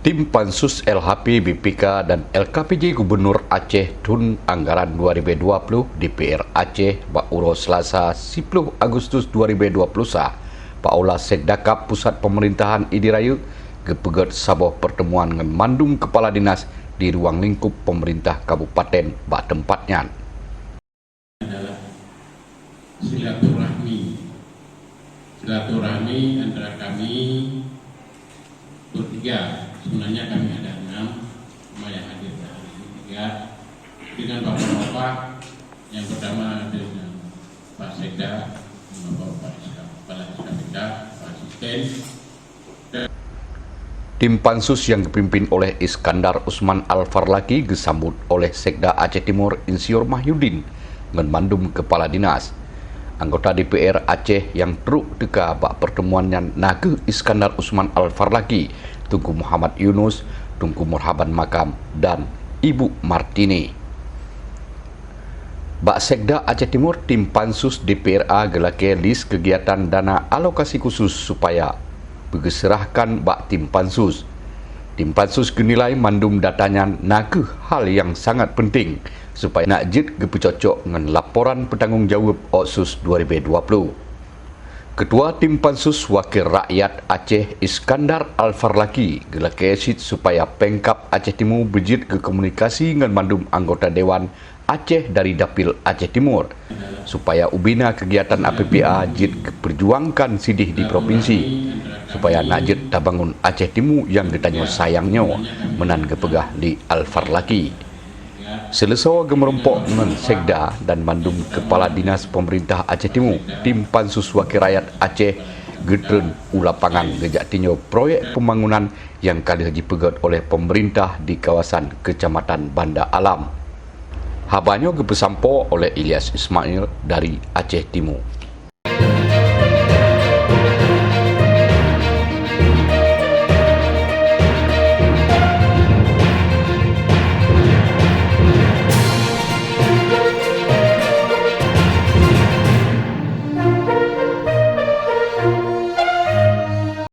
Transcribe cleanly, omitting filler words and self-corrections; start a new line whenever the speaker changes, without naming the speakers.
Tim Pansus LHP, BPK, dan LKPJ Gubernur Aceh Tun Anggaran 2020 DPR Aceh Bauro Selasa 10 Agustus 2020 Paula Sekdakap Pusat Pemerintahan Idirayu kepegat sabuh pertemuan dengan mandum kepala dinas di ruang lingkup pemerintah Kabupaten bak tempatnya.
Adalah silaturahmi antara kami bertiga. Sebenarnya kami ada 6, cuma yang hadir hari ini 3 dengan bapak-bapak. Yang pertama dengan Pak Sekda, Bapak Kepala SKPK, Pak Asisten.
Tim Pansus yang dipimpin oleh Iskandar Usman Al-Farlaki disambut oleh Sekda Aceh Timur Insinyur Mahyudin dengan mandum kepala dinas. Anggota DPR Aceh yang teruk teka bak pertemuannya naga Iskandar Usman Al-Farlaki, Tunku Muhammad Yunus, Tunku Murhaban Makam, dan Ibu Martini. Bak Sekda Aceh Timur, tim Pansus DPRA gelake list kegiatan dana alokasi khusus supaya bergeserahkan bak tim Pansus. Tim Pansus genilai mandum datanya naga hal yang sangat penting supaya nak jid gepecocok dengan laporan bertanggungjawab Otsus 2020. Ketua Tim Pansus Wakil Rakyat Aceh Iskandar Al-Farlaki gelake asid supaya Pengkap Aceh Timur berjid ke komunikasi dengan mandum anggota Dewan Aceh dari Dapil Aceh Timur supaya ubina kegiatan APPA jid perjuangkan sidih di provinsi supaya najid tabangun Aceh Timur yang ditanya sayangnya menan gepegah di Al-Farlaki. Selesai gemerempok dengan Sekda dan mandum Kepala Dinas Pemerintah Aceh Timur, Tim Pansus Wakil Rakyat Aceh gedren ulapangan gejak tinjau proyek pembangunan yang kali haji pegat oleh pemerintah di kawasan Kecamatan Banda Alam. Habanyo gepesampo oleh Ilyas Ismail dari Aceh Timur.